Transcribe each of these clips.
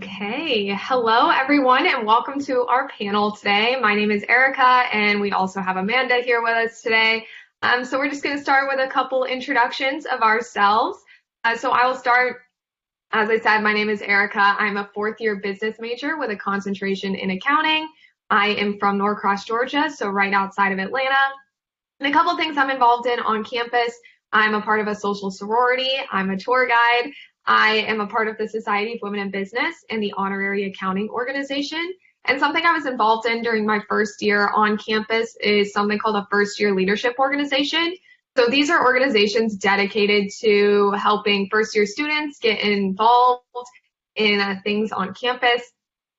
Okay, hello everyone, and welcome to our panel today. My name is Erica, and we also have Amanda here with us today. So we're just going to start with a couple introductions of ourselves. So I will start. As I said, my name is Erica. I'm a fourth-year business major with a concentration in accounting. I am from Norcross, Georgia, so right outside of Atlanta. And a couple of things I'm involved in on campus. I'm a part of a social sorority. I'm a tour guide. I am a part of the Society of Women in Business and the Honorary Accounting Organization. And something I was involved in during my first year on campus is something called a First Year Leadership Organization. So these are organizations dedicated to helping first-year students get involved in things on campus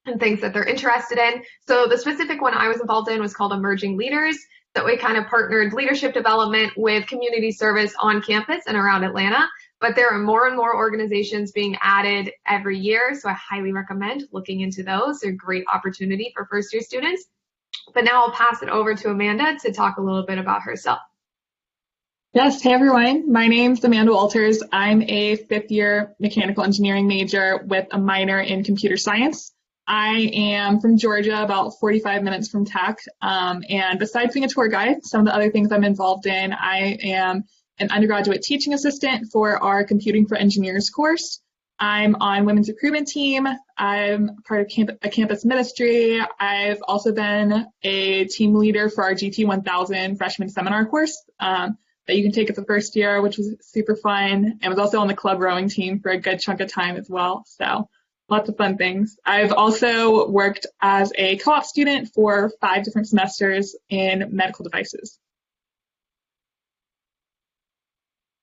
and things that they're interested in. So the specific one I was involved in was called Emerging Leaders. So we kind of partnered leadership development with community service on campus and around Atlanta. But there are more and more organizations being added every year, so I highly recommend looking into those. They're a great opportunity for first-year students. But now I'll pass it over to Amanda to talk a little bit about herself. Yes, hey everyone. My name's Amanda Walters. I'm a fifth-year mechanical engineering major with a minor in computer science. I am from Georgia, about 45 minutes from Tech. And besides being a tour guide, some of the other things I'm involved in, I am an undergraduate teaching assistant for our Computing for Engineers course. I'm on women's recruitment team. I'm part of a campus ministry. I've also been a team leader for our GT 1000 freshman seminar course that you can take at the first year, which was super fun. And was also on the club rowing team for a good chunk of time as well. So lots of fun things. I've also worked as a co-op student for 5 different semesters in medical devices.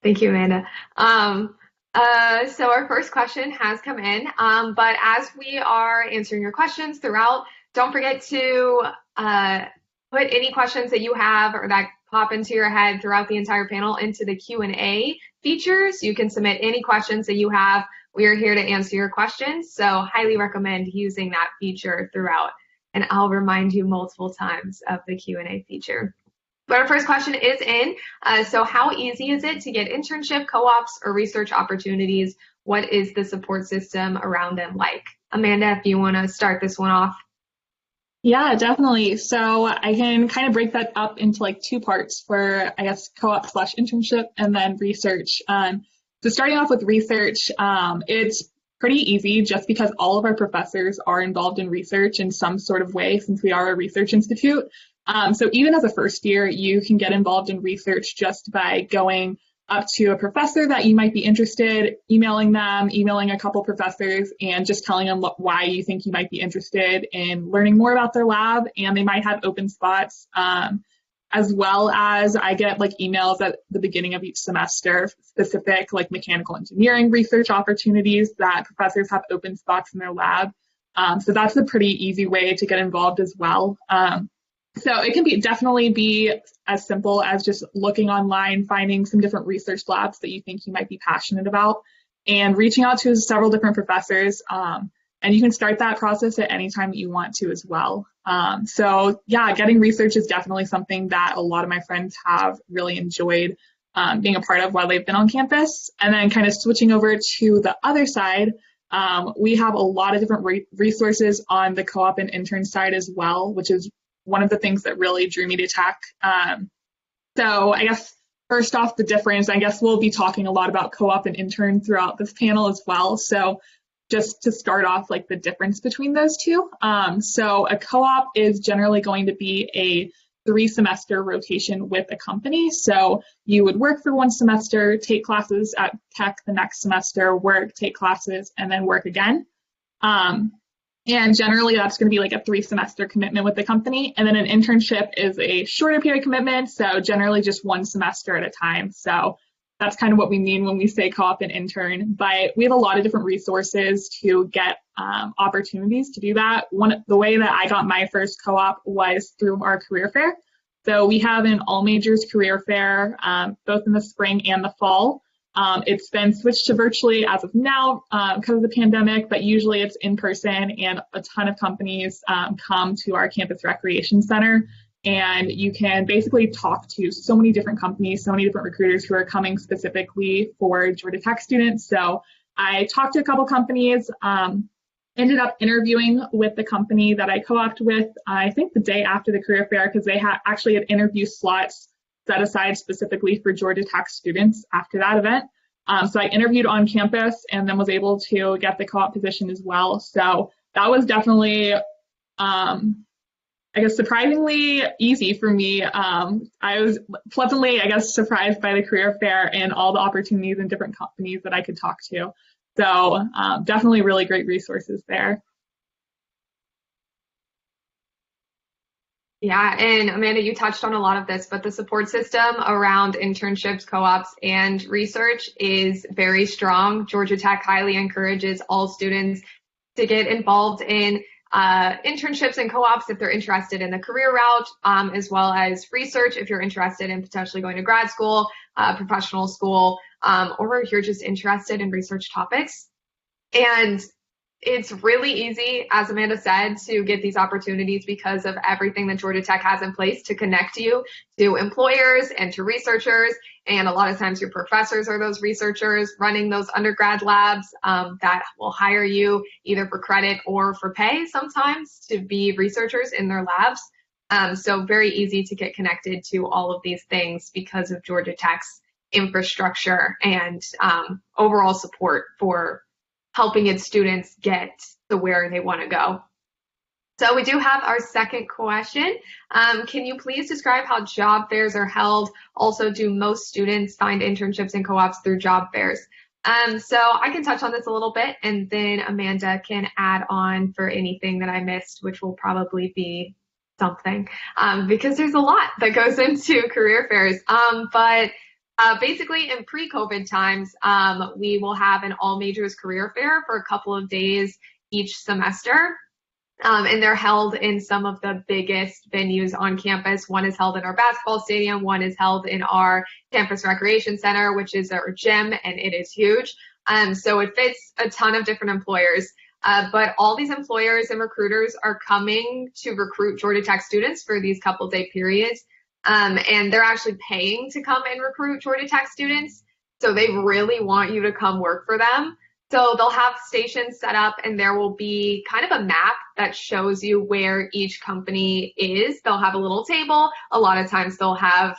Thank you, Amanda. So our first question has come in, but as we are answering your questions throughout, don't forget to put any questions that you have or that pop into your head throughout the entire panel into the Q&A features. You can submit any questions that you have. We are here to answer your questions, so highly recommend using that feature throughout, and I'll remind you multiple times of the Q&A feature. But our first question is in. So how easy is it to get internship, co-ops, or research opportunities? What is the support system around them like? Amanda, if you want to start this one off. Yeah, definitely. So I can kind of break that up into like 2 parts for, I guess, co-op / internship and then research. So starting off with research, it's pretty easy just because all of our professors are involved in research in some sort of way since we are a research institute. So even as a first year, you can get involved in research just by going up to a professor that you might be interested, emailing them, emailing a couple professors, and just telling them why you think you might be interested in learning more about their lab, and they might have open spots. As well as I get like emails at the beginning of each semester, specific like mechanical engineering research opportunities that professors have open spots in their lab. So that's a pretty easy way to get involved as well. So it can definitely be as simple as just looking online, finding some different research labs that you think you might be passionate about, and reaching out to several different professors. And you can start that process at any time that you want to as well. So yeah, getting research is definitely something that a lot of my friends have really enjoyed being a part of while they've been on campus. And then kind of switching over to the other side, we have a lot of different resources on the co-op and intern side as well, which is one of the things that really drew me to Tech. So I guess first off, the difference, I guess we'll be talking a lot about co-op and intern throughout this panel as well. So just to start off, like the difference between those two. So a co-op is generally going to be a 3-semester rotation with a company. So you would work for 1 semester, take classes at Tech the next semester, work, take classes, and then work again. And generally that's going to be like a 3-semester commitment with the company. And then an internship is a shorter period commitment. So generally just 1 semester at a time. So that's kind of what we mean when we say co-op and intern. But we have a lot of different resources to get opportunities to do that. The way that I got my first co-op was through our career fair. So we have an all majors career fair, both in the spring and the fall. It's been switched to virtually as of now because of the pandemic, but usually it's in person, and a ton of companies come to our campus recreation center, and you can basically talk to so many different companies, so many different recruiters who are coming specifically for Georgia Tech students. So I talked to a couple companies, ended up interviewing with the company that I co-opted with, I think the day after the career fair, because they actually had interview slots set aside specifically for Georgia Tech students after that event. So I interviewed on campus and then was able to get the co-op position as well. So that was definitely, I guess, surprisingly easy for me. I was pleasantly, I guess, surprised by the career fair and all the opportunities and different companies that I could talk to. So definitely really great resources there. Yeah, and Amanda, you touched on a lot of this, but the support system around internships, co-ops, and research is very strong. Georgia Tech highly encourages all students to get involved in internships and co-ops if they're interested in the career route, as well as research if you're interested in potentially going to grad school, professional school, or you're just interested in research topics. And it's really easy, as Amanda said, to get these opportunities because of everything that Georgia Tech has in place to connect you to employers and to researchers. And a lot of times your professors are those researchers running those undergrad labs that will hire you either for credit or for pay sometimes to be researchers in their labs. So very easy to get connected to all of these things because of Georgia Tech's infrastructure and overall support for helping its students get to where they want to go. So we do have our second question. Can you please describe how job fairs are held? Also, do most students find internships and co-ops through job fairs? So I can touch on this a little bit, and then Amanda can add on for anything that I missed, which will probably be something, because there's a lot that goes into career fairs. Basically, in pre-COVID times, we will have an all majors career fair for a couple of days each semester. And they're held in some of the biggest venues on campus. One is held in our basketball stadium. One is held in our campus recreation center, which is our gym, and it is huge. So it fits a ton of different employers. But all these employers and recruiters are coming to recruit Georgia Tech students for these couple day periods. And they're actually paying to come and recruit Georgia Tech students. So they really want you to come work for them. So they'll have stations set up, and there will be kind of a map that shows you where each company is. They'll have a little table. A lot of times they'll have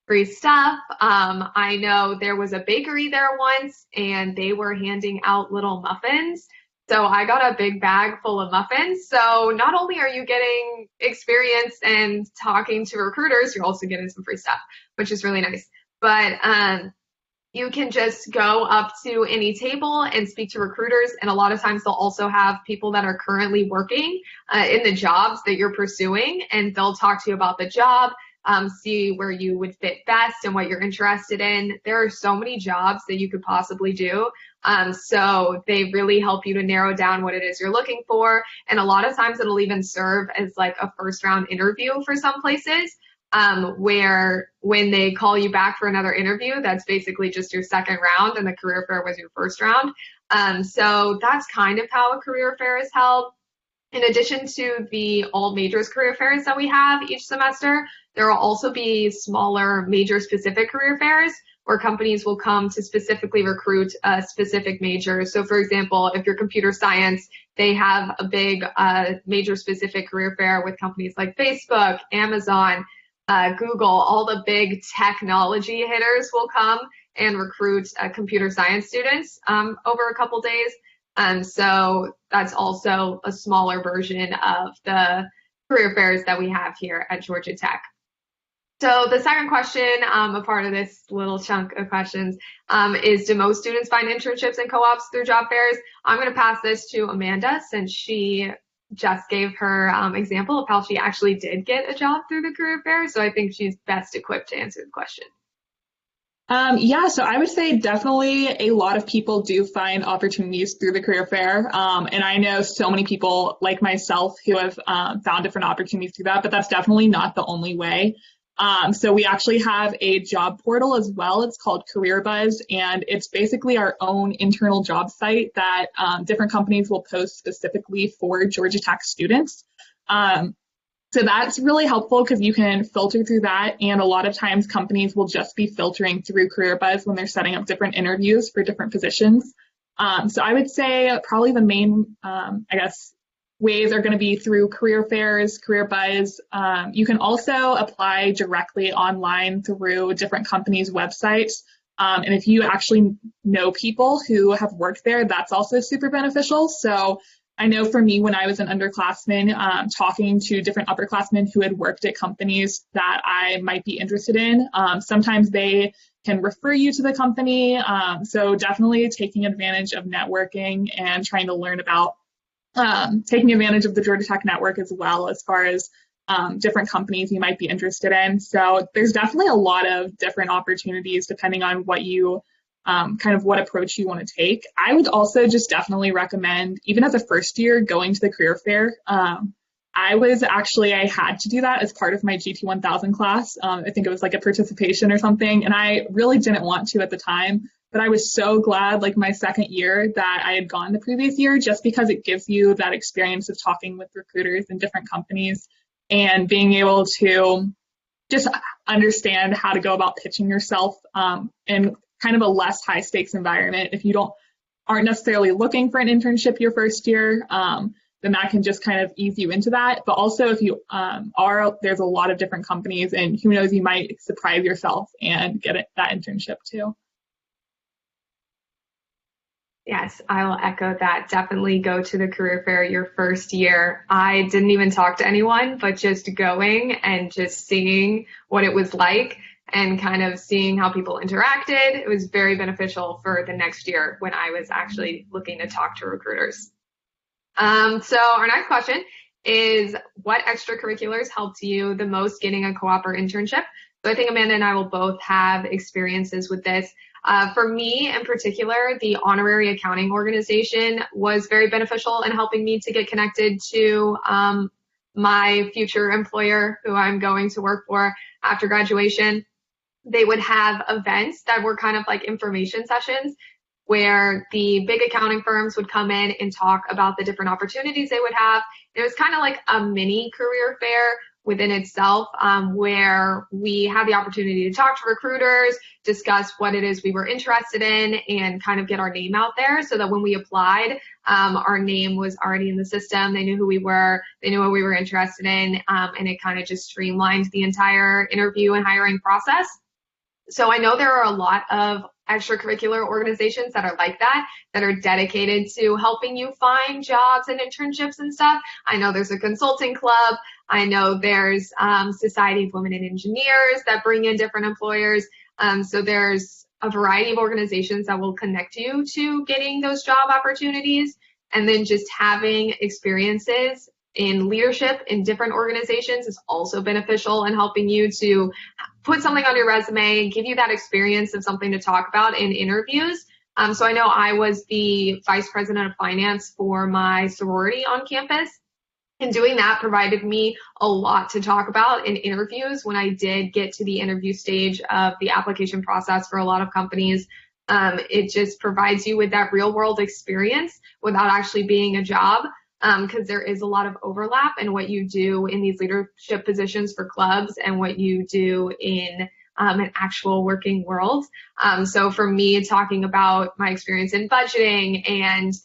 free stuff. I know there was a bakery there once, and they were handing out little muffins. So I got a big bag full of muffins. So not only are you getting experience and talking to recruiters, you're also getting some free stuff, which is really nice. But you can just go up to any table and speak to recruiters. And a lot of times they'll also have people that are currently working in the jobs that you're pursuing, and they'll talk to you about the job, see where you would fit best and what you're interested in. There are so many jobs that you could possibly do. So they really help you to narrow down what it is you're looking for. And a lot of times it'll even serve as like a first round interview for some places, where when they call you back for another interview, that's basically just your second round, and the career fair was your first round. So that's kind of how a career fair is held. In addition to the all majors career fairs that we have each semester, there will also be smaller major specific career fairs where companies will come to specifically recruit specific majors. So for example, if you're computer science, they have a big major specific career fair with companies like Facebook, Amazon, Google. All the big technology hitters will come and recruit computer science students over a couple days. So that's also a smaller version of the career fairs that we have here at Georgia Tech. So the second question, a part of this little chunk of questions, is do most students find internships and co-ops through job fairs? I'm going to pass this to Amanda since she just gave her example of how she actually did get a job through the career fair. So I think she's best equipped to answer the question. Yeah, so I would say definitely a lot of people do find opportunities through the career fair. And I know so many people like myself who have found different opportunities through that, but that's definitely not the only way. So we actually have a job portal as well. It's called Career Buzz, and it's basically our own internal job site that different companies will post specifically for Georgia Tech students. So that's really helpful because you can filter through that, and a lot of times companies will just be filtering through Career Buzz when they're setting up different interviews for different positions. So I would say probably the main, ways are going to be through career fairs, career buzz. You can also apply directly online through different companies' websites. And if you actually know people who have worked there, that's also super beneficial. So I know for me, when I was an underclassman, talking to different upperclassmen who had worked at companies that I might be interested in, sometimes they can refer you to the company. So definitely taking advantage of networking and trying to learn about taking advantage of the Georgia Tech network as well, as far as different companies you might be interested in. So there's definitely a lot of different opportunities depending on what you what approach you want to take. I would also just definitely recommend, even as a first year, going to the career fair. I had to do that as part of my GT1000 class. I think it was like a participation or something, and I really didn't want to at the time, but I was so glad, like my second year, that I had gone the previous year, just because it gives you that experience of talking with recruiters in different companies and being able to just understand how to go about pitching yourself in kind of a less high stakes environment. If you aren't necessarily looking for an internship your first year, then that can just kind of ease you into that. But also if you are, there's a lot of different companies, and who knows, you might surprise yourself and get that internship too. Yes, I will echo that. Definitely go to the career fair your first year. I didn't even talk to anyone, but just going and just seeing what it was like and kind of seeing how people interacted, it was very beneficial for the next year when I was actually looking to talk to recruiters. So our next question is, what extracurriculars helped you the most getting a co-op or internship? So I think Amanda and I will both have experiences with this. For me in particular, the honorary accounting organization was very beneficial in helping me to get connected to my future employer who I'm going to work for after graduation. They would have events that were kind of like information sessions where the big accounting firms would come in and talk about the different opportunities they would have. It was kind of like a mini career fair within itself, where we had the opportunity to talk to recruiters, discuss what it is we were interested in, and kind of get our name out there so that when we applied, our name was already in the system. They knew who we were, they knew what we were interested in, and it kind of just streamlined the entire interview and hiring process. So I know there are a lot of extracurricular organizations that are like that are dedicated to helping you find jobs and internships and stuff. I know there's a consulting club. I know there's Society of Women and Engineers that bring in different employers. So there's a variety of organizations that will connect you to getting those job opportunities, and then just having experiences in leadership in different organizations is also beneficial in helping you to put something on your resume and give you that experience of something to talk about in interviews. So I know I was the vice president of finance for my sorority on campus, and doing that provided me a lot to talk about in interviews when I did get to the interview stage of the application process for a lot of companies. It just provides you with that real world experience without actually being a job. Because there is a lot of overlap in what you do in these leadership positions for clubs and what you do in an actual working world. So for me, talking about my experience in budgeting and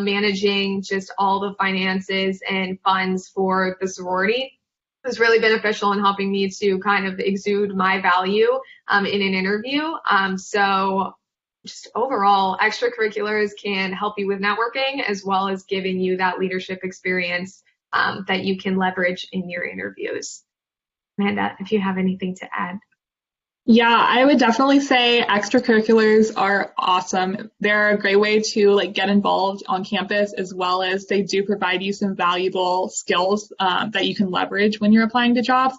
managing just all the finances and funds for the sorority was really beneficial in helping me to kind of exude my value in an interview. So just overall, extracurriculars can help you with networking as well as giving you that leadership experience that you can leverage in your interviews. Amanda, if you have anything to add. Yeah, I would definitely say extracurriculars are awesome. They're a great way to get involved on campus, as well as they do provide you some valuable skills that you can leverage when you're applying to jobs.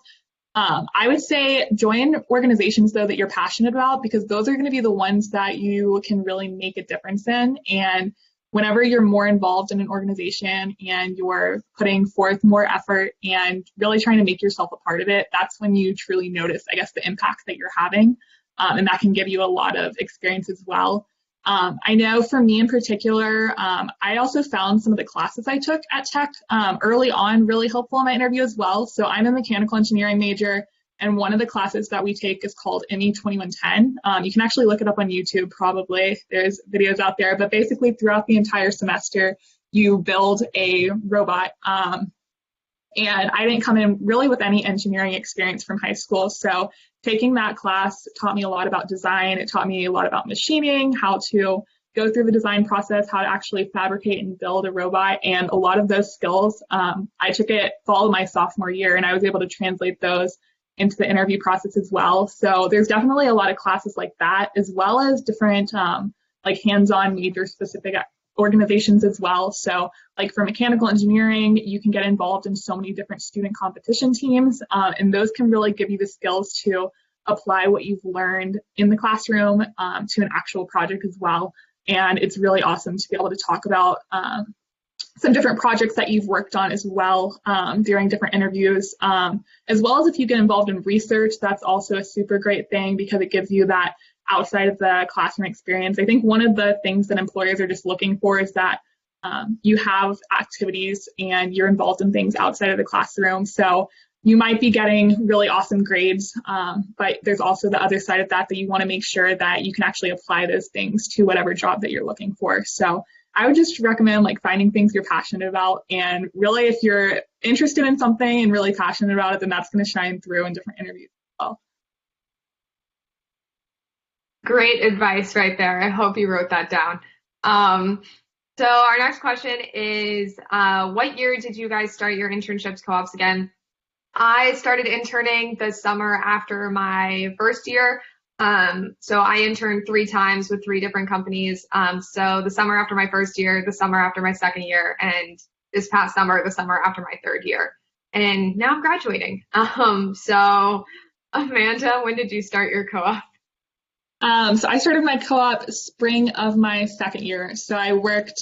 I would say join organizations, though, that you're passionate about, because those are going to be the ones that you can really make a difference in. And whenever you're more involved in an organization and you're putting forth more effort and really trying to make yourself a part of it, that's when you truly notice, I guess, the impact that you're having. And that can give you a lot of experience as well. I know for me in particular, I also found some of the classes I took at Tech early on really helpful in my interview as well. So I'm a mechanical engineering major, And one of the classes that we take is called ME 2110. You can actually look it up on YouTube probably. There's videos out there, but basically throughout the entire semester, you build a robot. And I didn't come in really with any engineering experience from high school. So taking that class taught me a lot about design. It taught me a lot about machining, how to go through the design process, how to actually fabricate and build a robot. And a lot of those skills, I took it fall of my sophomore year, and I was able to translate those into the interview process as well. So there's definitely a lot of classes like that, as well as different like hands-on major specific organizations as well. So like for mechanical engineering, you can get involved in so many different student competition teams, and those can really give you the skills to apply what you've learned in the classroom to an actual project as well. And it's really awesome to be able to talk about some different projects that you've worked on as well during different interviews, as well as if you get involved in research. That's also a super great thing because it gives you that outside of the classroom experience. I think one of the things that employers are just looking for is that you have activities and you're involved in things outside of the classroom. So you might be getting really awesome grades, but there's also the other side of that you want to make sure that you can actually apply those things to whatever job that you're looking for. So I would just recommend like finding things you're passionate about, and really if you're interested in something and really passionate about it, then that's going to shine through in different interviews as well. Great advice right there. I hope you wrote that down. So our next question is, what year did you guys start your internships co-ops again? I started interning the summer after my first year. So I interned 3 times with 3 different companies. So the summer after my first year, the summer after my second year, and this past summer, the summer after my third year. And now I'm graduating. So Amanda, when did you start your co-op? So I started my co-op spring of my second year. So I worked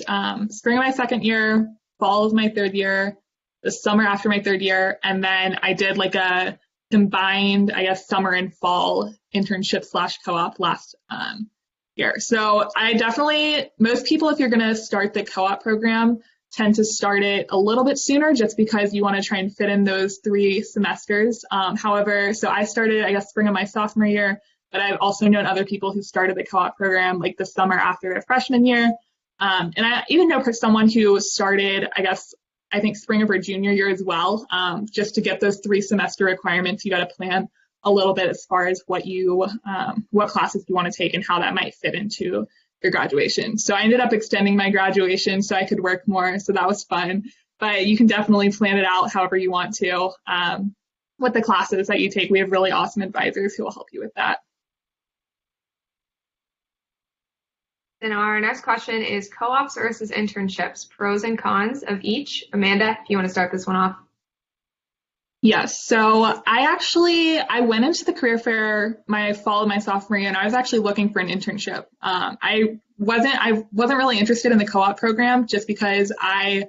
spring of my second year, fall of my third year, the summer after my third year, and then I did like a combined, I guess, summer and fall internship / co-op last year. So I definitely, most people, if you're going to start the co-op program, tend to start it a little bit sooner just because you want to try and fit in those 3 semesters. However, so I started, I guess, spring of my sophomore year, but I've also known other people who started the co-op program like the summer after their freshman year. And I even know someone who started, I think spring of her junior year as well. Just to get those 3 semester requirements, you got to plan a little bit as far as what classes you want to take and how that might fit into your graduation. So I ended up extending my graduation so I could work more. So that was fun. But you can definitely plan it out however you want to. With the classes that you take, we have really awesome advisors who will help you with that. And our next question is co-ops versus internships, pros and cons of each. Amanda, if you want to start this one off. Yes, so I went into the career fair my fall of my sophomore year, and I was actually looking for an internship. I wasn't really interested in the co-op program just because I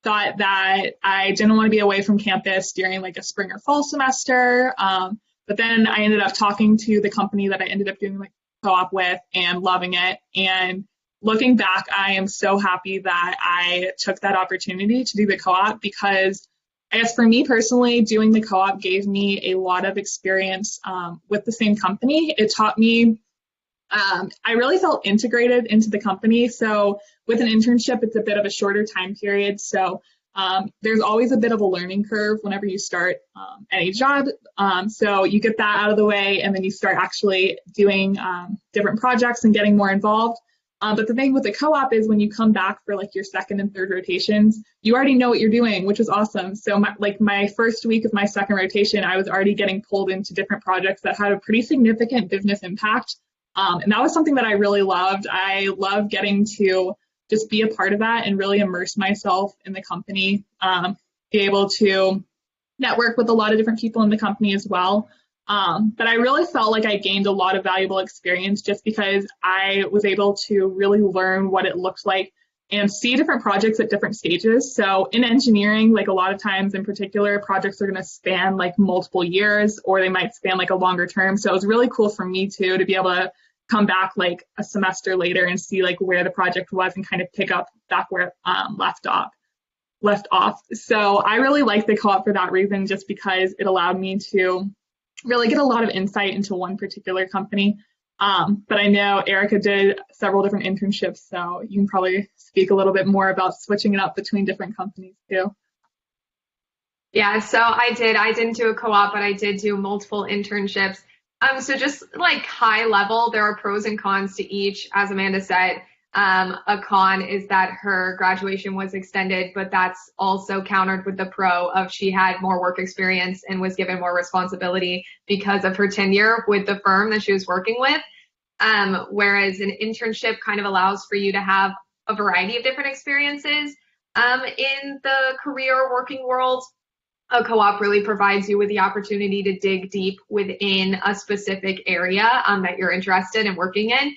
thought that I didn't want to be away from campus during like a spring or fall semester. But then I ended up talking to the company that I ended up doing like co-op with and loving it. And looking back, I am so happy that I took that opportunity to do the co-op because I guess for me personally, doing the co-op gave me a lot of experience with the same company. It taught me, I really felt integrated into the company. So with an internship, it's a bit of a shorter time period. So there's always a bit of a learning curve whenever you start any job. So you get that out of the way and then you start actually doing different projects and getting more involved. But the thing with the co-op is when you come back for like your second and third rotations, you already know what you're doing, which is awesome. So my first week of my second rotation, I was already getting pulled into different projects that had a pretty significant business impact. And that was something that I really loved. I love getting to just be a part of that and really immerse myself in the company, be able to network with a lot of different people in the company as well. But I really felt like I gained a lot of valuable experience just because I was able to really learn what it looks like and see different projects at different stages. So in engineering, like a lot of times in particular, projects are going to span like multiple years or they might span like a longer term. So it was really cool for me too to be able to come back like a semester later and see like where the project was and kind of pick up back where it left off. So I really like the co-op for that reason, just because it allowed me to really get a lot of insight into one particular company. But I know Erica did several different internships, so you can probably speak a little bit more about switching it up between different companies too. Yeah, so I didn't do a co-op, but I did do multiple internships. So just like high level, there are pros and cons to each. As Amanda said, a con is that her graduation was extended, but that's also countered with the pro of she had more work experience and was given more responsibility because of her tenure with the firm that she was working with. Whereas an internship kind of allows for you to have a variety of different experiences in the career working world. A co-op really provides you with the opportunity to dig deep within a specific area that you're interested in working in.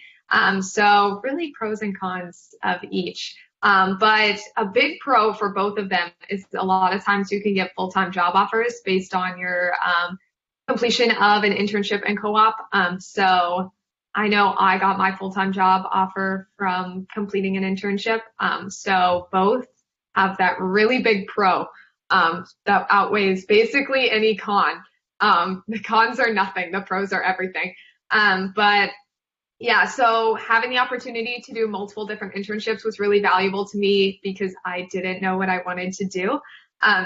So really pros and cons of each. But a big pro for both of them is a lot of times you can get full-time job offers based on your completion of an internship and co-op. So I know I got my full-time job offer from completing an internship. So both have that really big pro that outweighs basically any con. The cons are nothing, the pros are everything. But yeah, so having the opportunity to do multiple different internships was really valuable to me because I didn't know what I wanted to do.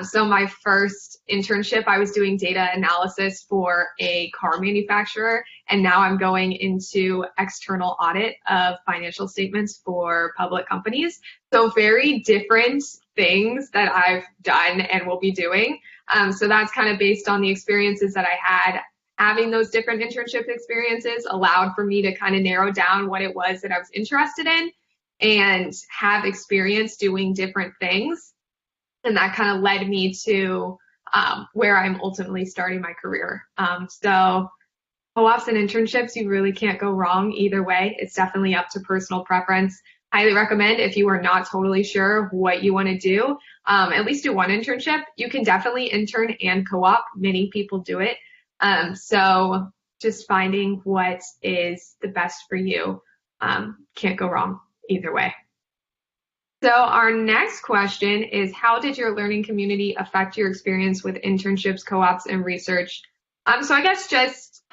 So my first internship, I was doing data analysis for a car manufacturer, and now I'm going into external audit of financial statements for public companies. So very different things that I've done and will be doing. So that's kind of based on the experiences that I had. Having those different internship experiences allowed for me to kind of narrow down what it was that I was interested in and have experience doing different things. And that kind of led me to where I'm ultimately starting my career. So co-ops and internships, you really can't go wrong either way. It's definitely up to personal preference. Highly recommend if you are not totally sure what you want to do, at least do one internship. You can definitely intern and co-op. Many people do it. So just finding what is the best for you can't go wrong either way. So our next question is, how did your learning community affect your experience with internships, co-ops, and research? So I guess just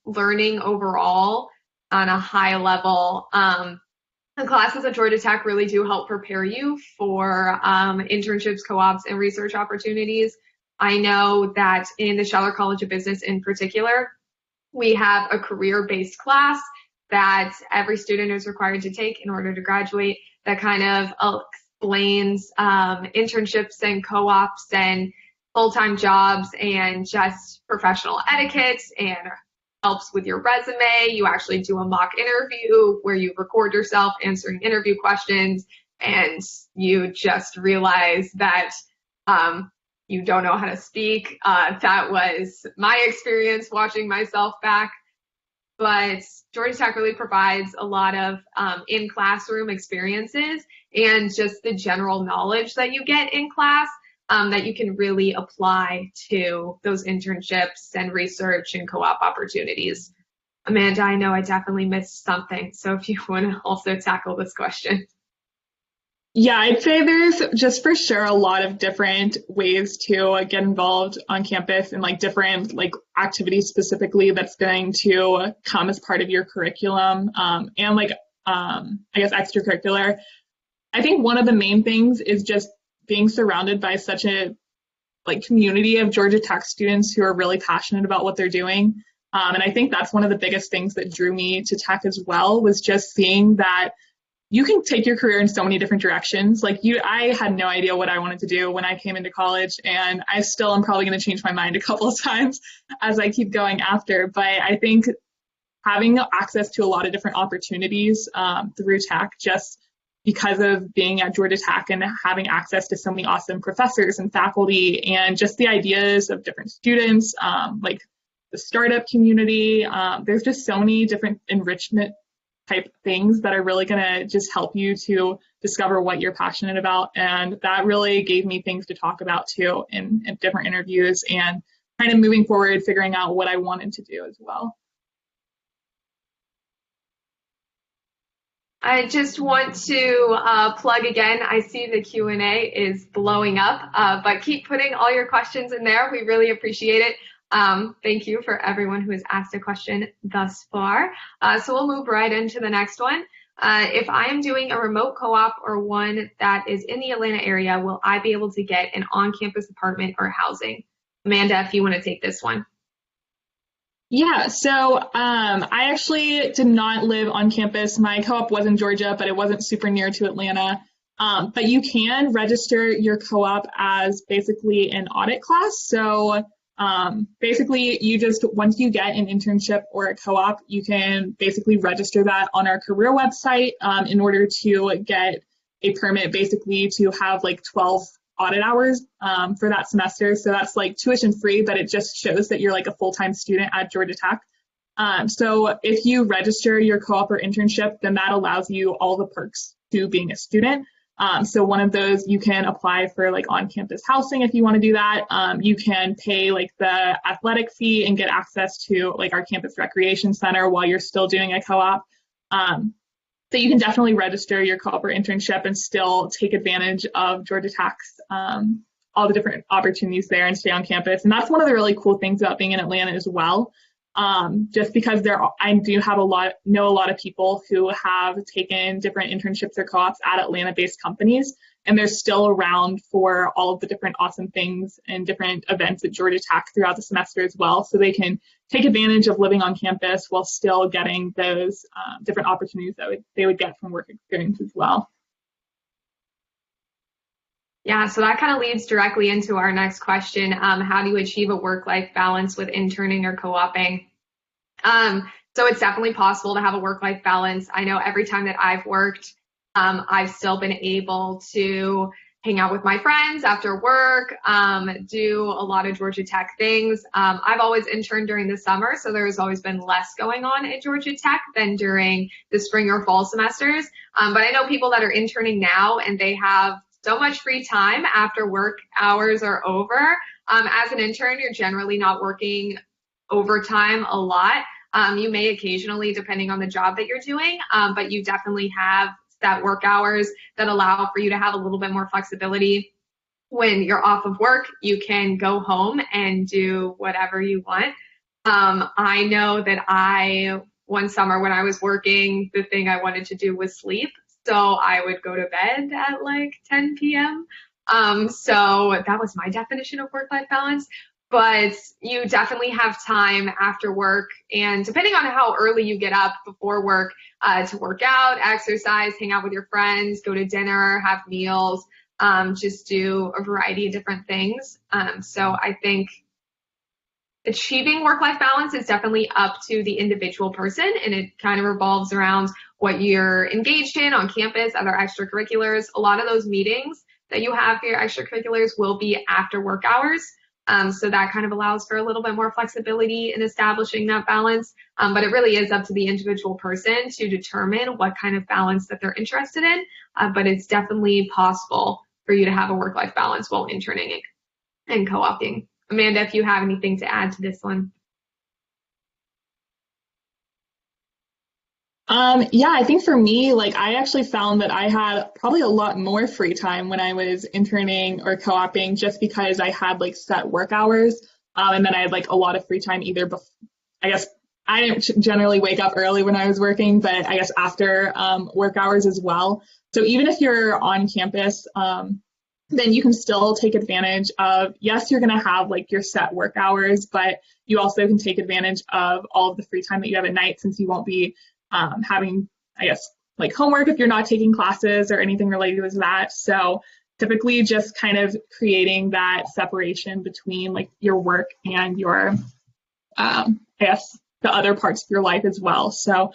learning overall on a high level. The classes at Georgia Tech really do help prepare you for internships, co-ops, and research opportunities. I know that in the Scheller College of Business in particular, we have a career-based class that every student is required to take in order to graduate that kind of explains internships and co-ops and full-time jobs and just professional etiquette and helps with your resume. You actually do a mock interview where you record yourself answering interview questions and you just realize that you don't know how to speak. That was my experience watching myself back. But Georgia Tech really provides a lot of in-classroom experiences and just the general knowledge that you get in class that you can really apply to those internships and research and co-op opportunities. Amanda, I know I definitely missed something, so if you want to also tackle this question. Yeah, I'd say there's just for sure a lot of different ways to get involved on campus and like different like activities specifically that's going to come as part of your curriculum and like I guess extracurricular. I think one of the main things is just being surrounded by such a like community of Georgia Tech students who are really passionate about what they're doing. And I think that's one of the biggest things that drew me to Tech as well, was just seeing that you can take your career in so many different directions. I had no idea what I wanted to do when I came into college, and I still am probably going to change my mind a couple of times as I keep going after. But I think having access to a lot of different opportunities through Tech, just because of being at Georgia Tech and having access to so many awesome professors and faculty and just the ideas of different students, like the startup community, there's just so many different enrichment type things that are really going to just help you to discover what you're passionate about. And that really gave me things to talk about too in different interviews and kind of moving forward, figuring out what I wanted to do as well. I just want to plug again. I see the Q&A is blowing up, but keep putting all your questions in there. We really appreciate it. Thank you for everyone who has asked a question thus far. So we'll move right into the next one. If I am doing a remote co-op or one that is in the Atlanta area, will I be able to get an on-campus apartment or housing? Amanda, if you want to take this one. Yeah, so I actually did not live on campus. My co-op was in Georgia, but it wasn't super near to Atlanta. But you can register your co-op as basically an audit class. So basically, you just, once you get an internship or a co-op, you can basically register that on our career website in order to get a permit, basically to have like 12 audit hours for that semester. So that's like tuition free, but it just shows that you're like a full-time student at Georgia Tech. So if you register your co-op or internship, then that allows you all the perks to being a student. So one of those, you can apply for like on-campus housing if you want to do that. You can pay like the athletic fee and get access to like our campus recreation center while you're still doing a co-op. So you can definitely register your co-op or internship and still take advantage of Georgia Tech's all the different opportunities there and stay on campus. And that's one of the really cool things about being in Atlanta as well. Just because I do have know a lot of people who have taken different internships or co-ops at Atlanta-based companies, and they're still around for all of the different awesome things and different events at Georgia Tech throughout the semester as well. So they can take advantage of living on campus while still getting those different opportunities that they would get from work experience as well. Yeah, so that kind of leads directly into our next question. How do you achieve a work-life balance with interning or co-oping? So it's definitely possible to have a work-life balance. I know every time that I've worked, I've still been able to hang out with my friends after work, do a lot of Georgia Tech things. I've always interned during the summer, so there's always been less going on at Georgia Tech than during the spring or fall semesters. But I know people that are interning now, and they have so much free time after work hours are over. As an intern, you're generally not working overtime a lot. You may occasionally, depending on the job that you're doing, but you definitely have set work hours that allow for you to have a little bit more flexibility. When you're off of work, you can go home and do whatever you want. I know that one summer when I was working, the thing I wanted to do was sleep. So I would go to bed at like 10 p.m. So that was my definition of work-life balance. But you definitely have time after work, and depending on how early you get up before work, to work out, exercise, hang out with your friends, go to dinner, have meals, just do a variety of different things. So I think achieving work-life balance is definitely up to the individual person, and it kind of revolves around what you're engaged in on campus, other extracurriculars. A lot of those meetings that you have for your extracurriculars will be after work hours. So that kind of allows for a little bit more flexibility in establishing that balance. But it really is up to the individual person to determine what kind of balance that they're interested in. But it's definitely possible for you to have a work-life balance while interning and co-oping. Amanda, if you have anything to add to this one. Yeah, I think for me, like I actually found that I had probably a lot more free time when I was interning or co-oping, just because I had like set work hours, and then I had like a lot of free time I guess I didn't generally wake up early when I was working, but I guess after work hours as well. So even if you're on campus, then you can still take advantage of, yes, you're going to have like your set work hours, but you also can take advantage of all of the free time that you have at night, since you won't be having, I guess, like homework if you're not taking classes or anything related to that. So typically just kind of creating that separation between like your work and your, I guess, the other parts of your life as well. So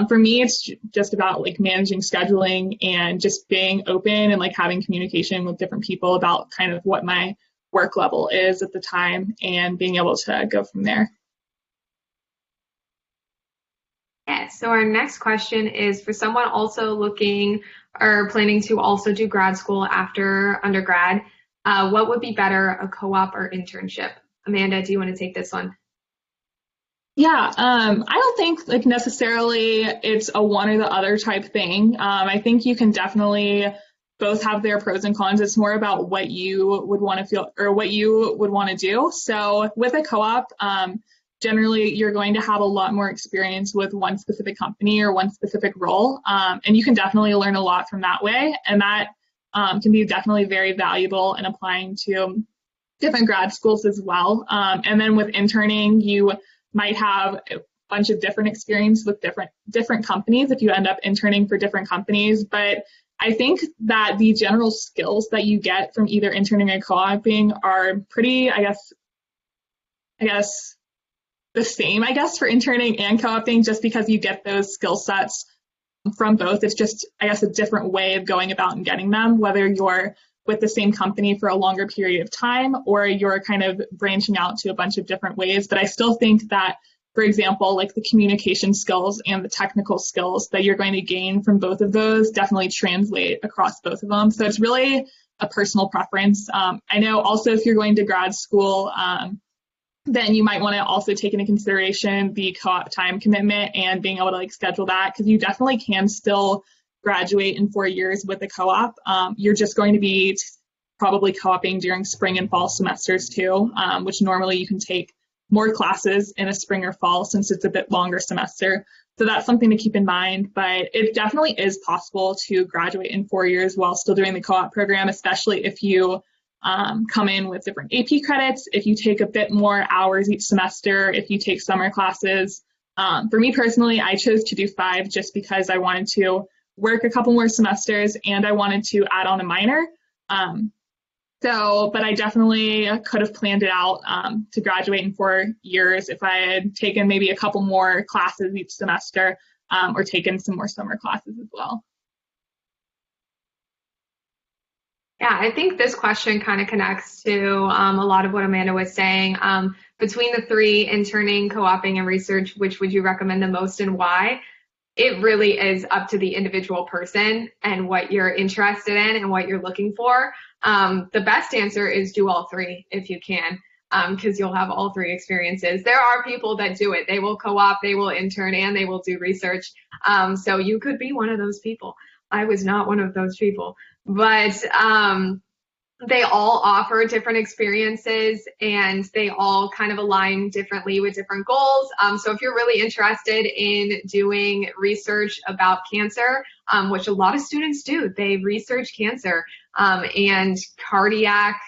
for me, it's just about like managing scheduling and just being open and like having communication with different people about kind of what my work level is at the time and being able to go from there. Yeah, so our next question is for someone also looking or planning to also do grad school after undergrad, what would be better, a co-op or internship? Amanda, do you want to take this one? Yeah, I don't think like necessarily it's a one or the other type thing. I think you can definitely both have their pros and cons. It's more about what you would want to feel or what you would want to do. So with a co-op, generally you're going to have a lot more experience with one specific company or one specific role. And you can definitely learn a lot from that way. And that can be definitely very valuable in applying to different grad schools as well. And then with interning, you might have a bunch of different experience with different companies if you end up interning for different companies. But I think that the general skills that you get from either interning or co-oping are pretty, I guess the same, for interning and co-oping, just because you get those skill sets from both. It's just, I guess, a different way of going about and getting them, whether you're with the same company for a longer period of time or you're kind of branching out to a bunch of different ways. But I still think that, for example, like the communication skills and the technical skills that you're going to gain from both of those definitely translate across both of them. So it's really a personal preference. I know also if you're going to grad school, then you might want to also take into consideration the co-op time commitment and being able to like schedule that, because you definitely can still graduate in 4 years with a co-op. You're just going to be probably co-oping during spring and fall semesters too, which normally you can take more classes in a spring or fall since it's a bit longer semester. So that's something to keep in mind, but it definitely is possible to graduate in 4 years while still doing the co-op program, especially if you come in with different AP credits, if you take a bit more hours each semester, if you take summer classes. For me personally, I chose to do 5 just because I wanted to work a couple more semesters and I wanted to add on a minor. But I definitely could have planned it out to graduate in 4 years if I had taken maybe a couple more classes each semester or taken some more summer classes as well. Yeah, I think this question kind of connects to a lot of what Amanda was saying. Between the 3, interning, co-oping, and research, which would you recommend the most and why? It really is up to the individual person and what you're interested in and what you're looking for. The best answer is do all 3 if you can, because you'll have all 3 experiences. There are people that do it. They will co-op, they will intern, and they will do research. So you could be one of those people. I was not one of those people. But they all offer different experiences and they all kind of align differently with different goals. So if you're really interested in doing research about cancer, which a lot of students do, they research cancer and cardiac,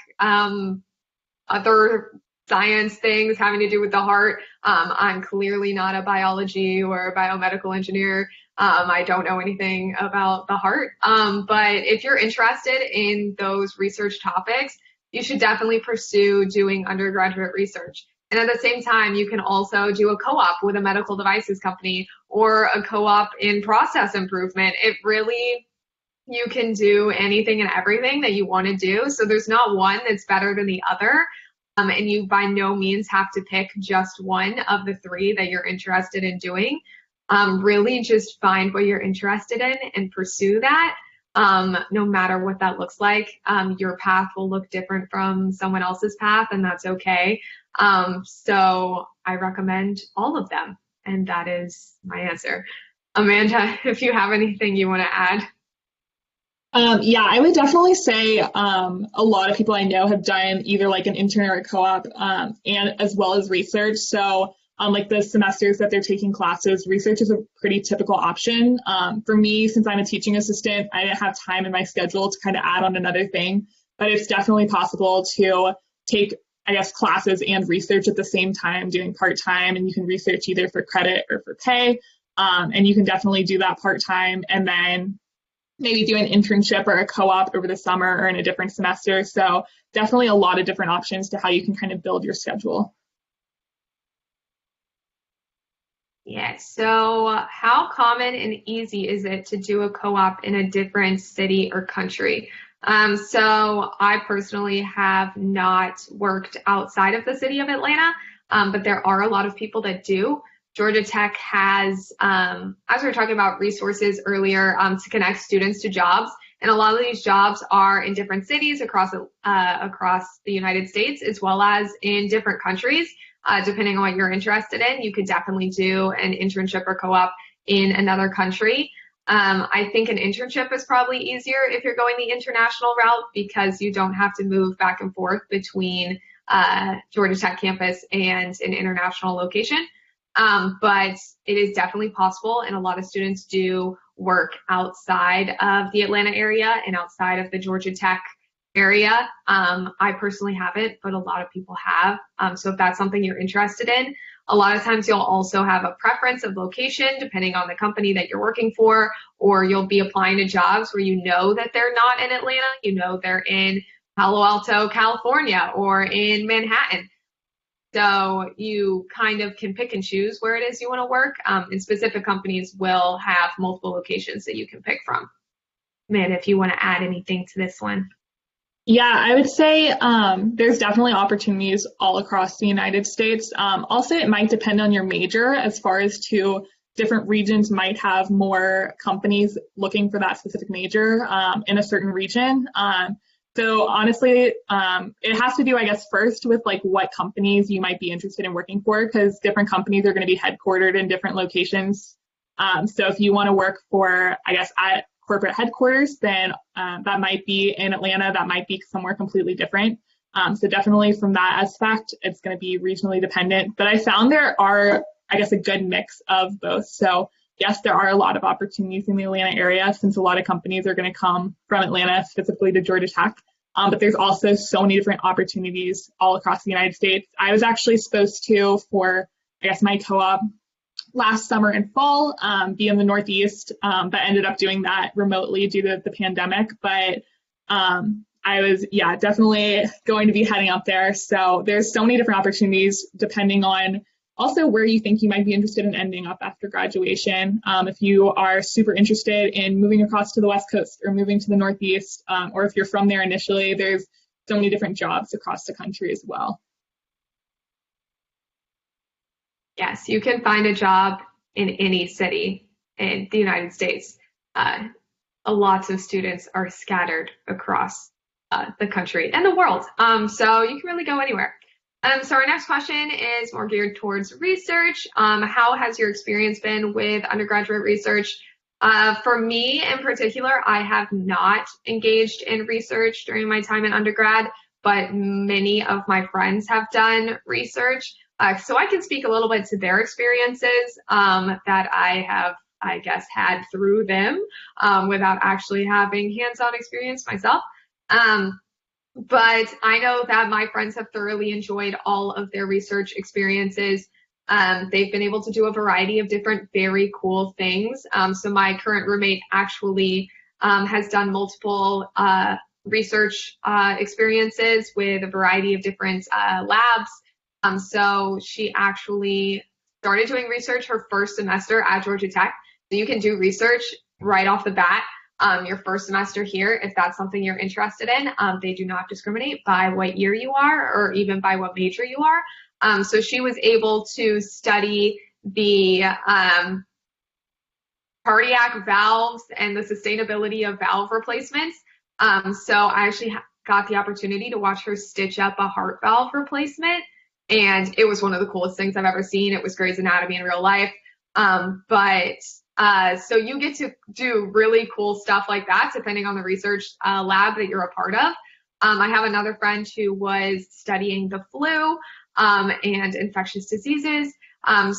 other science things having to do with the heart. I'm clearly not a biology or a biomedical engineer. I don't know anything about the heart. But if you're interested in those research topics, you should definitely pursue doing undergraduate research. And at the same time, you can also do a co-op with a medical devices company or a co-op in process improvement. It really, you can do anything and everything that you want to do. So there's not one that's better than the other. And you by no means have to pick just one of the 3 that you're interested in doing. Really just find what you're interested in and pursue that. No matter what that looks like, your path will look different from someone else's path, and that's okay. So I recommend all of them, and that is my answer. Amanda, if you have anything you want to add. Yeah, I would definitely say a lot of people I know have done either like an intern or a co-op and as well as research. So like the semesters that they're taking classes, research is a pretty typical option. For me, since I'm a teaching assistant, I didn't have time in my schedule to kind of add on another thing, but it's definitely possible to take, I guess, classes and research at the same time doing part-time, and you can research either for credit or for pay. And you can definitely do that part-time and then maybe do an internship or a co-op over the summer or in a different semester. So definitely a lot of different options to how you can kind of build your schedule. Yeah, so how common and easy is it to do a co-op in a different city or country? So I personally have not worked outside of the city of Atlanta, but there are a lot of people that do. Georgia Tech has, as we were talking about resources earlier, to connect students to jobs. And a lot of these jobs are in different cities across the United States, as well as in different countries. Depending on what you're interested in, you could definitely do an internship or co-op in another country. I think an internship is probably easier if you're going the international route because you don't have to move back and forth between Georgia Tech campus and an international location. But it is definitely possible, and a lot of students do work outside of the Atlanta area and outside of the Georgia Tech area. I personally haven't, but a lot of people have. So if that's something you're interested in, a lot of times you'll also have a preference of location depending on the company that you're working for, or you'll be applying to jobs where you know that they're not in Atlanta, you know they're in Palo Alto, California, or in Manhattan. So you kind of can pick and choose where it is you want to work, and specific companies will have multiple locations that you can pick from. Amanda, if you want to add anything to this one. Yeah, I would say there's definitely opportunities all across the United States. I'll say it might depend on your major as far as to different regions might have more companies looking for that specific major in a certain region. So honestly, it has to do, I guess, first with like what companies you might be interested in working for, because different companies are going to be headquartered in different locations. So if you want to work for, I guess, at corporate headquarters, then that might be in Atlanta, that might be somewhere completely different. So definitely from that aspect, it's going to be regionally dependent. But I found there are, I guess, a good mix of both. So yes, there are a lot of opportunities in the Atlanta area since a lot of companies are going to come from Atlanta, specifically to Georgia Tech. But there's also so many different opportunities all across the United States. I was actually supposed to, for, I guess, my co-op last summer and fall, be in the Northeast, but ended up doing that remotely due to the pandemic. But I was, definitely going to be heading up there. So there's so many different opportunities depending on also where you think you might be interested in ending up after graduation. If you are super interested in moving across to the West Coast or moving to the Northeast, or if you're from there initially, there's so many different jobs across the country as well. Yes, you can find a job in any city in the United States. Lots of students are scattered across the country and the world. So you can really go anywhere. So our next question is more geared towards research. How has your experience been with undergraduate research? For me in particular, I have not engaged in research during my time in undergrad, but many of my friends have done research. So I can speak a little bit to their experiences that I have, I guess, had through them without actually having hands-on experience myself. But I know that my friends have thoroughly enjoyed all of their research experiences. They've been able to do a variety of different very cool things. So my current roommate actually has done multiple research experiences with a variety of different labs. So she actually started doing research her first semester at Georgia Tech. So you can do research right off the bat. Your first semester here, if that's something you're interested in. They do not discriminate by what year you are or even by what major you are. So she was able to study the cardiac valves and the sustainability of valve replacements. So I actually got the opportunity to watch her stitch up a heart valve replacement. And it was one of the coolest things I've ever seen. It was Grey's Anatomy in real life. So you get to do really cool stuff like that, depending on the research lab that you're a part of. I have another friend who was studying the flu and infectious diseases.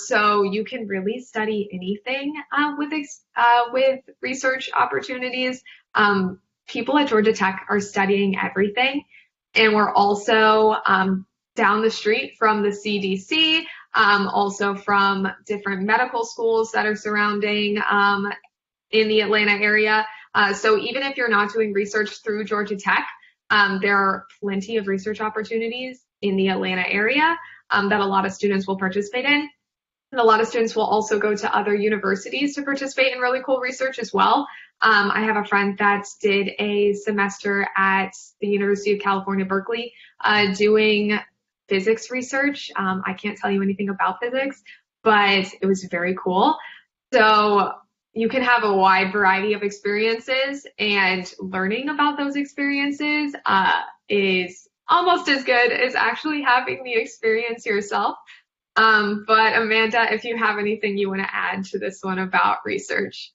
So you can really study anything with research opportunities. People at Georgia Tech are studying everything. And we're also down the street from the CDC, also from different medical schools that are surrounding in the Atlanta area. So even if you're not doing research through Georgia Tech, there are plenty of research opportunities in the Atlanta area that a lot of students will participate in. And a lot of students will also go to other universities to participate in really cool research as well. I have a friend that did a semester at the University of California, Berkeley, doing physics research. I can't tell you anything about physics, but it was very cool. So you can have a wide variety of experiences, and learning about those experiences is almost as good as actually having the experience yourself. But Amanda, if you have anything you want to add to this one about research.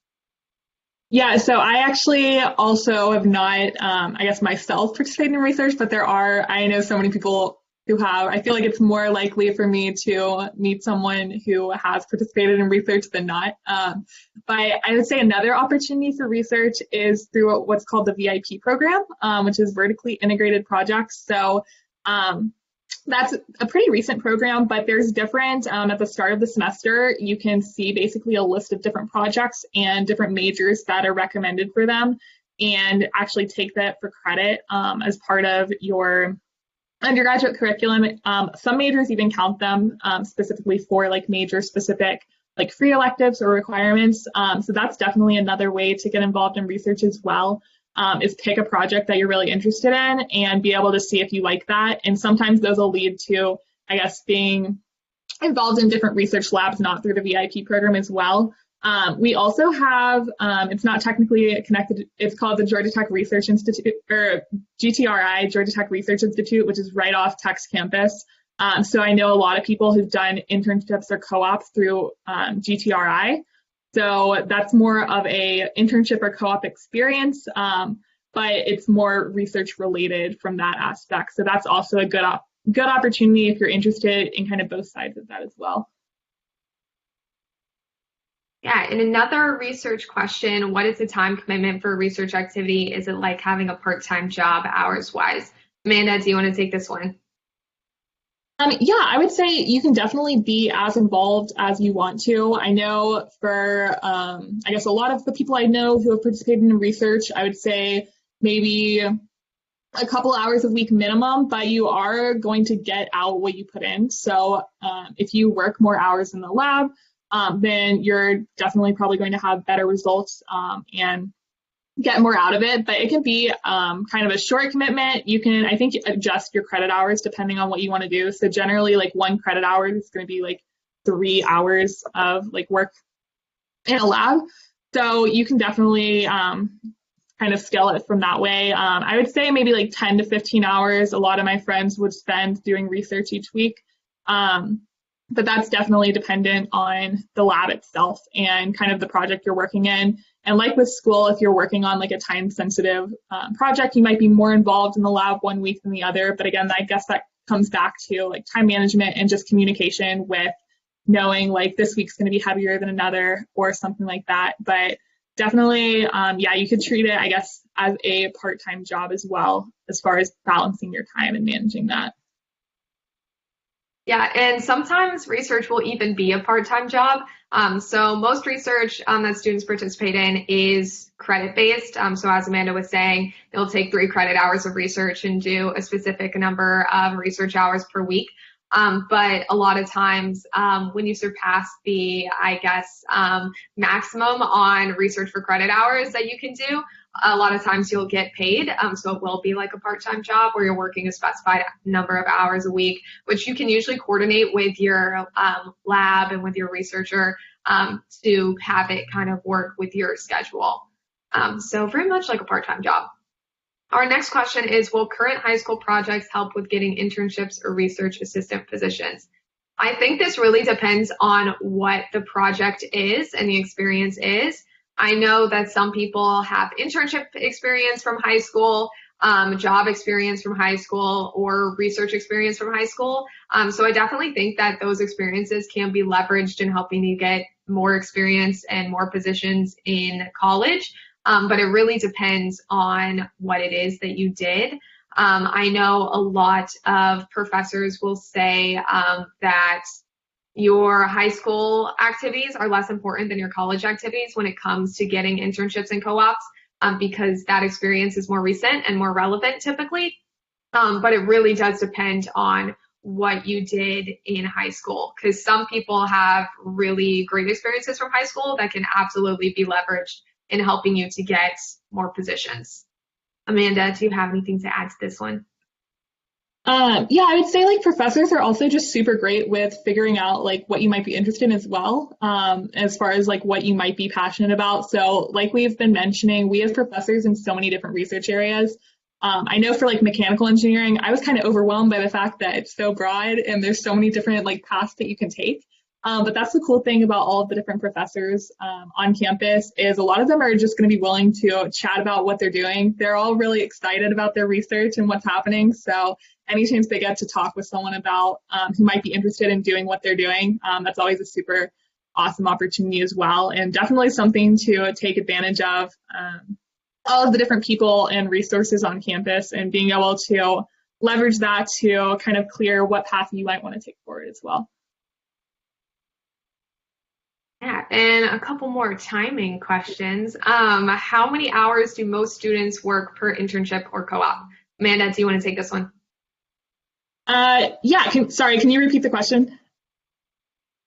Yeah, so I actually also have not, I guess myself participated in research, but I know so many people who have. I feel like it's more likely for me to meet someone who has participated in research than not. But I would say another opportunity for research is through what's called the VIP program, which is vertically integrated projects. So um, that's a pretty recent program, but there's different, at the start of the semester, you can see basically a list of different projects and different majors that are recommended for them and actually take that for credit as part of your undergraduate curriculum. Some majors even count them specifically for like major specific like free electives or requirements. So that's definitely another way to get involved in research as well. Is pick a project that you're really interested in and be able to see if you like that. And sometimes those will lead to, I guess, being involved in different research labs, not through the VIP program as well. We also have, it's not technically connected, it's called the Georgia Tech Research Institute, or GTRI, Georgia Tech Research Institute, which is right off Tech's campus. So I know a lot of people who've done internships or co-ops through GTRI. So that's more of a internship or co-op experience, but it's more research related from that aspect. So that's also a good opportunity if you're interested in kind of both sides of that as well. Yeah, and another research question, what is the time commitment for a research activity? Is it like having a part-time job hours wise? Amanda, do you want to take this one? Yeah, I would say you can definitely be as involved as you want to. I know for, I guess a lot of the people I know who have participated in research, I would say maybe a couple hours a week minimum, but you are going to get out what you put in. So if you work more hours in the lab, then you're definitely probably going to have better results and get more out of it. But it can be kind of a short commitment. You can, I think, adjust your credit hours depending on what you want to do. So generally, like 1 credit hour is going to be like 3 hours of like work in a lab. So you can definitely kind of scale it from that way. I would say maybe like 10 to 15 hours. A lot of my friends would spend doing research each week. But that's definitely dependent on the lab itself and kind of the project you're working in. And like with school, if you're working on like a time sensitive project, you might be more involved in the lab one week than the other. But again, I guess that comes back to like time management and just communication with knowing like this week's going to be heavier than another or something like that. But definitely, yeah, you could treat it, I guess, as a part-time job as well, as far as balancing your time and managing that. Yeah, and sometimes research will even be a part-time job. So most research that students participate in is credit-based. So as Amanda was saying, they'll take 3 credit hours of research and do a specific number of research hours per week. But a lot of times when you surpass the, I guess, maximum on research for credit hours that you can do, a lot of times you'll get paid. So it will be like a part-time job where you're working a specified number of hours a week, which you can usually coordinate with your lab and with your researcher to have it kind of work with your schedule. So very much like a part-time job. Our next question is, will current high school projects help with getting internships or research assistant positions? I think this really depends on what the project is and the experience is. I know that some people have internship experience from high school, job experience from high school, or research experience from high school. So I definitely think that those experiences can be leveraged in helping you get more experience and more positions in college. But it really depends on what it is that you did. I know a lot of professors will say that your high school activities are less important than your college activities when it comes to getting internships and co-ops, because that experience is more recent and more relevant typically. But it really does depend on what you did in high school, because some people have really great experiences from high school that can absolutely be leveraged in helping you to get more positions. Amanda, do you have anything to add to this one? Yeah, I would say like professors are also just super great with figuring out like what you might be interested in as well, as far as like what you might be passionate about. So like we've been mentioning, we have professors in so many different research areas. I know for like mechanical engineering, I was kind of overwhelmed by the fact that it's so broad and there's so many different like paths that you can take. But that's the cool thing about all of the different professors on campus is a lot of them are just going to be willing to chat about what they're doing. They're all really excited about their research and what's happening. So any chance they get to talk with someone about who might be interested in doing what they're doing, that's always a super awesome opportunity as well, and definitely something to take advantage of. All of the different people and resources on campus and being able to leverage that to kind of clear what path you might want to take forward as well. Yeah, and a couple more timing questions. How many hours do most students work per internship or co-op? Amanda, do you want to take this one? Yeah, can you repeat the question?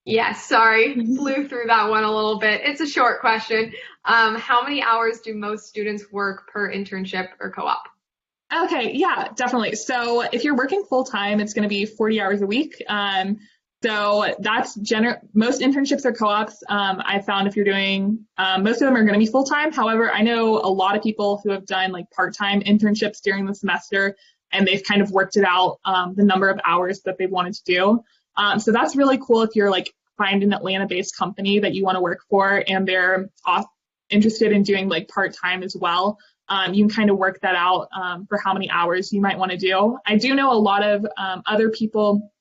Yes, sorry, flew through that one a little bit. It's a short question. How many hours do most students work per internship or co-op? Okay, yeah, definitely. So if you're working full time, it's going to be 40 hours a week. So that's most internships or co-ops. I found if you're doing, most of them are going to be full time. However, I know a lot of people who have done like part-time internships during the semester, and they've kind of worked it out, the number of hours that they wanted to do. So that's really cool if you're like find an Atlanta-based company that you want to work for, and they're interested in doing like part-time as well. You can kind of work that out for how many hours you might want to do. I do know a lot of other people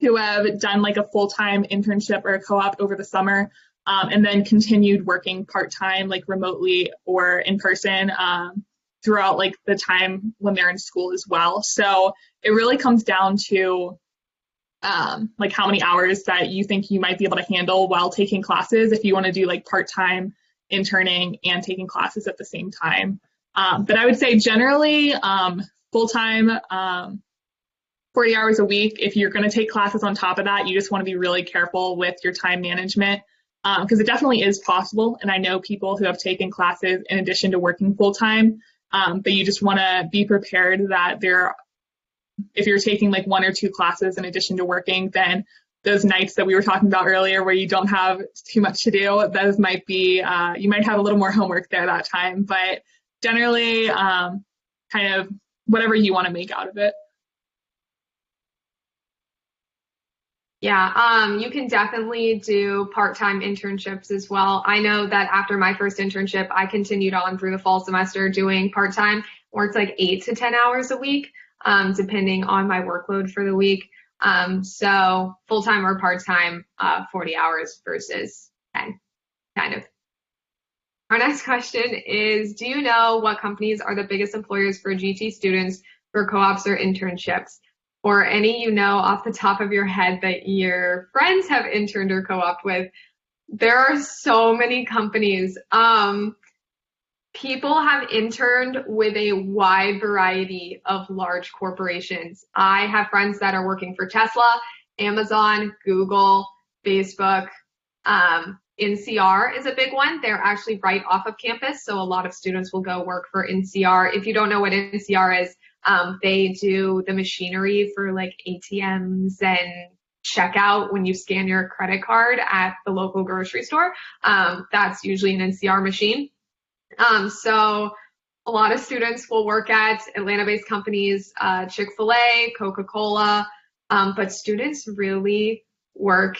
who have done like a full-time internship or a co-op over the summer, and then continued working part-time, like remotely or in person, throughout like the time when they're in school as well. So it really comes down to like how many hours that you think you might be able to handle while taking classes, if you want to do like part-time interning and taking classes at the same time. But I would say generally full-time, 40 hours a week. If you're going to take classes on top of that, you just want to be really careful with your time management, because it definitely is possible. And I know people who have taken classes in addition to working full-time, but you just want to be prepared that if you're taking like one or two classes in addition to working, then those nights that we were talking about earlier where you don't have too much to do, those might be, you might have a little more homework there that time. But generally, kind of whatever you want to make out of it. Yeah, you can definitely do part-time internships as well. I know that after my first internship, I continued on through the fall semester doing part-time, worked like 8 to 10 hours a week, depending on my workload for the week. So full-time or part-time, 40 hours versus 10, kind of. Our next question is, do you know what companies are the biggest employers for GT students for co-ops or internships? Or any you know off the top of your head that your friends have interned or co-opted with? There are so many companies. People have interned with a wide variety of large corporations. I have friends that are working for Tesla, Amazon, Google, Facebook. NCR is a big one. They're actually right off of campus, so a lot of students will go work for NCR. If you don't know what NCR is, they do the machinery for like ATMs and checkout when you scan your credit card at the local grocery store. That's usually an NCR machine. So a lot of students will work at Atlanta-based companies, Chick-fil-A, Coca-Cola, but students really work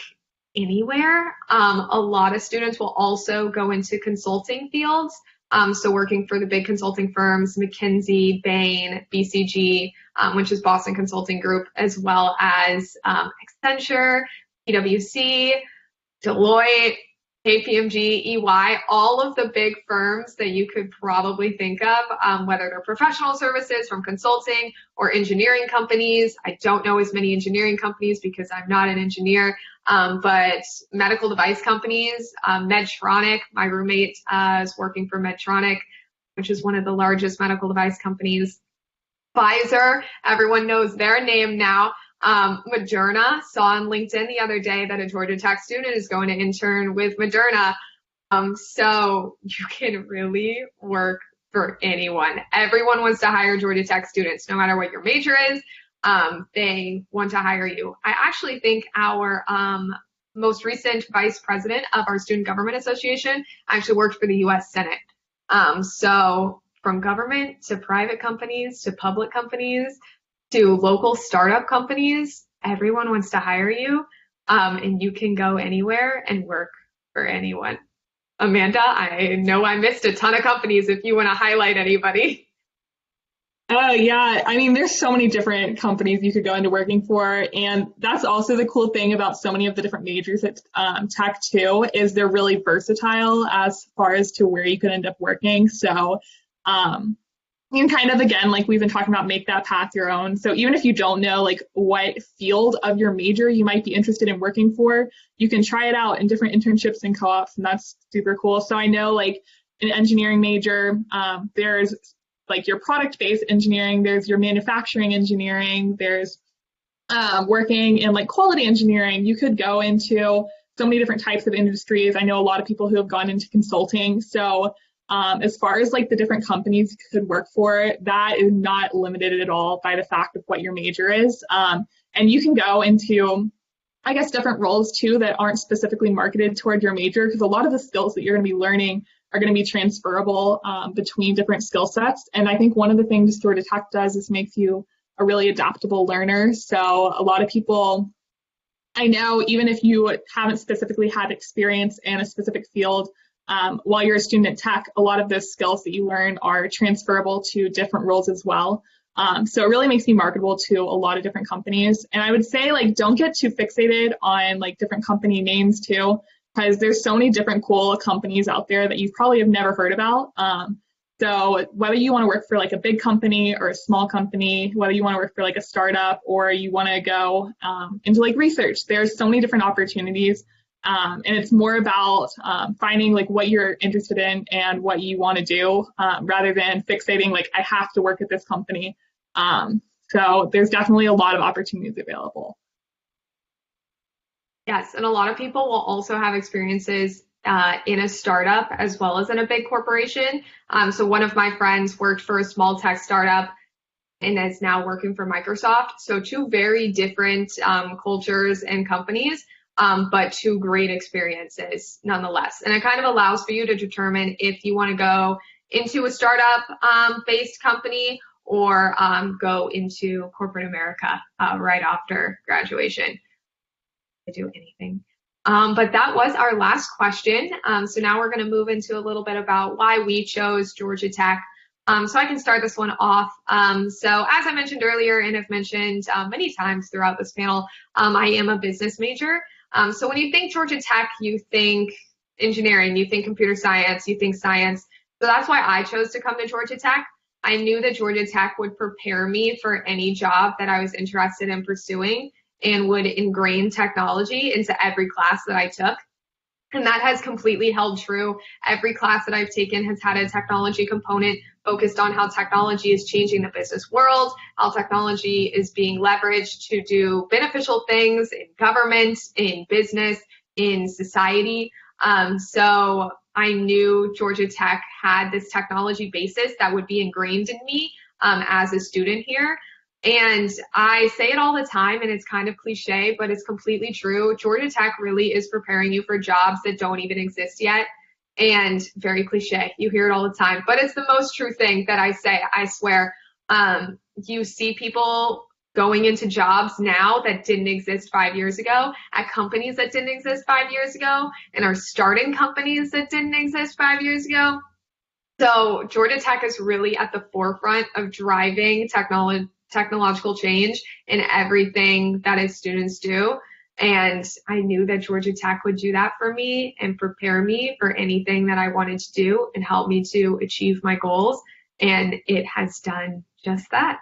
anywhere. A lot of students will also go into consulting fields. So working for the big consulting firms, McKinsey, Bain, BCG, which is Boston Consulting Group, as well as Accenture, PwC, Deloitte, KPMG, EY, all of the big firms that you could probably think of, whether they're professional services from consulting or engineering companies. I don't know as many engineering companies because I'm not an engineer, but medical device companies, Medtronic, my roommate is working for Medtronic, which is one of the largest medical device companies. Pfizer, everyone knows their name now. Moderna, saw on LinkedIn the other day that a Georgia Tech student is going to intern with Moderna. So you can really work for anyone. Everyone wants to hire Georgia Tech students, no matter what your major is. They want to hire you. I actually think our most recent vice president of our Student Government Association actually worked for the U.S. Senate. So from government to private companies to public companies to local startup companies, everyone wants to hire you. and you can go anywhere and work for anyone. Amanda, I know I missed a ton of companies if you want to highlight anybody. Oh, yeah. I mean, there's so many different companies you could go into working for. And that's also the cool thing about so many of the different majors at tech too, is they're really versatile as far as to where you could end up working. So, you can kind of, again, like we've been talking about, make that path your own. So even if you don't know like what field of your major you might be interested in working for, you can try it out in different internships and co-ops, and that's super cool. So I know like an engineering major, there's like your product-based engineering, there's your manufacturing engineering, there's working in like quality engineering. You could go into so many different types of industries. I know a lot of people who have gone into consulting. So as far as like the different companies you could work for, that is not limited at all by the fact of what your major is. And you can go into, I guess, different roles too that aren't specifically marketed toward your major, because a lot of the skills that you're going to be learning are going to be transferable between different skill sets. And I think one of the things Georgia Tech does is makes you a really adaptable learner. So a lot of people, I know, even if you haven't specifically had experience in a specific field, while you're a student at tech, a lot of the skills that you learn are transferable to different roles as well. So it really makes me marketable to a lot of different companies. And I would say, like, don't get too fixated on like different company names too, because there's so many different cool companies out there that you probably have never heard about. So whether you want to work for like a big company or a small company, whether you want to work for like a startup or you want to go into like research, there's so many different opportunities. And it's more about finding like what you're interested in and what you want to do, rather than fixating like I have to work at this company. So there's definitely a lot of opportunities available. Yes, and a lot of people will also have experiences in a startup as well as in a big corporation. So one of my friends worked for a small tech startup and is now working for Microsoft. So two very different cultures and companies, but two great experiences nonetheless. And it kind of allows for you to determine if you want to go into a startup based company or go into corporate America right after graduation. To do anything. But that was our last question. So now we're going to move into a little bit about why we chose Georgia Tech. So I can start this one off. So as I mentioned earlier and have mentioned many times throughout this panel, I am a business major. So when you think Georgia Tech, you think engineering, you think computer science, you think science. So that's why I chose to come to Georgia Tech. I knew that Georgia Tech would prepare me for any job that I was interested in pursuing and would ingrain technology into every class that I took. And that has completely held true. Every class that I've taken has had a technology component focused on how technology is changing the business world, how technology is being leveraged to do beneficial things in government, in business, in society. So I knew Georgia Tech had this technology basis that would be ingrained in me as a student here. And I say it all the time, and it's kind of cliche, but it's completely true. Georgia Tech really is preparing you for jobs that don't even exist yet. And very cliche. You hear it all the time, but it's the most true thing that I say, I swear. You see people going into jobs now that didn't exist 5 years ago, at companies that didn't exist 5 years ago, and are starting companies that didn't exist 5 years ago. So Georgia Tech is really at the forefront of driving technological change in everything that its students do. And I knew that Georgia Tech would do that for me and prepare me for anything that I wanted to do and help me to achieve my goals. And it has done just that.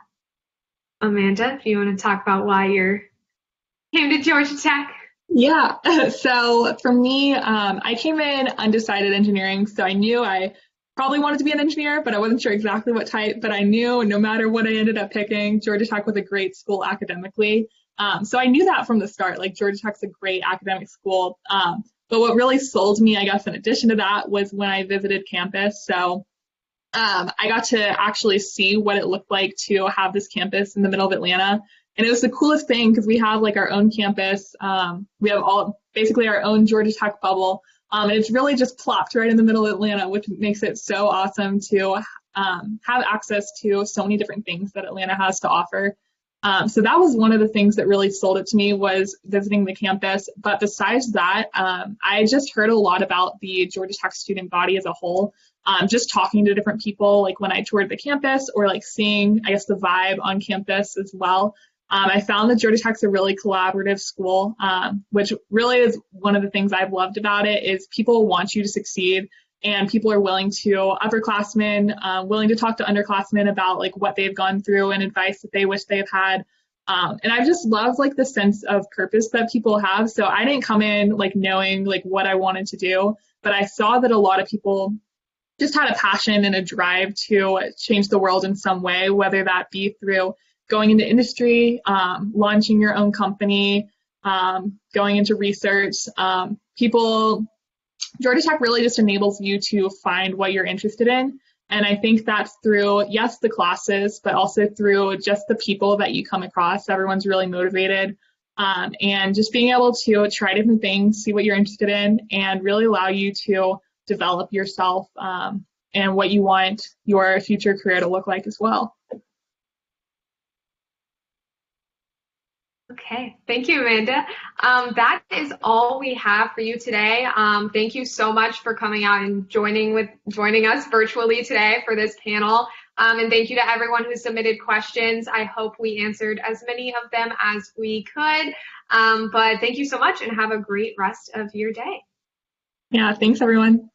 Amanda, if you want to talk about why you came to Georgia Tech. Yeah. So for me, I came in undecided engineering. So I knew I probably wanted to be an engineer, but I wasn't sure exactly what type. But I knew no matter what I ended up picking, Georgia Tech was a great school academically. So I knew that from the start, like Georgia Tech's a great academic school. But what really sold me, I guess, in addition to that, was when I visited campus. So I got to actually see what it looked like to have this campus in the middle of Atlanta. And it was the coolest thing because we have like our own campus. We have basically our own Georgia Tech bubble. And it's really just plopped right in the middle of Atlanta, which makes it so awesome to have access to so many different things that Atlanta has to offer. So that was one of the things that really sold it to me was visiting the campus. But besides that, I just heard a lot about the Georgia Tech student body as a whole. Just talking to different people, like when I toured the campus or like seeing, I guess, the vibe on campus as well. I found that Georgia Tech's a really collaborative school, which really is one of the things I've loved about it is people want you to succeed and people are willing to, upperclassmen, willing to talk to underclassmen about like what they've gone through and advice that they wish they've had. And I just love like the sense of purpose that people have. So I didn't come in like knowing like what I wanted to do, but I saw that a lot of people just had a passion and a drive to change the world in some way, whether that be through going into industry, launching your own company, going into research. Georgia Tech really just enables you to find what you're interested in. And I think that's through, yes, the classes, but also through just the people that you come across. Everyone's really motivated. And just being able to try different things, see what you're interested in, and really allow you to develop yourself and what you want your future career to look like as well. Okay, thank you, Amanda. That is all we have for you today. Thank you so much for coming out and joining us virtually today for this panel. And thank you to everyone who submitted questions. I hope we answered as many of them as we could. But thank you so much and have a great rest of your day. Yeah, thanks everyone.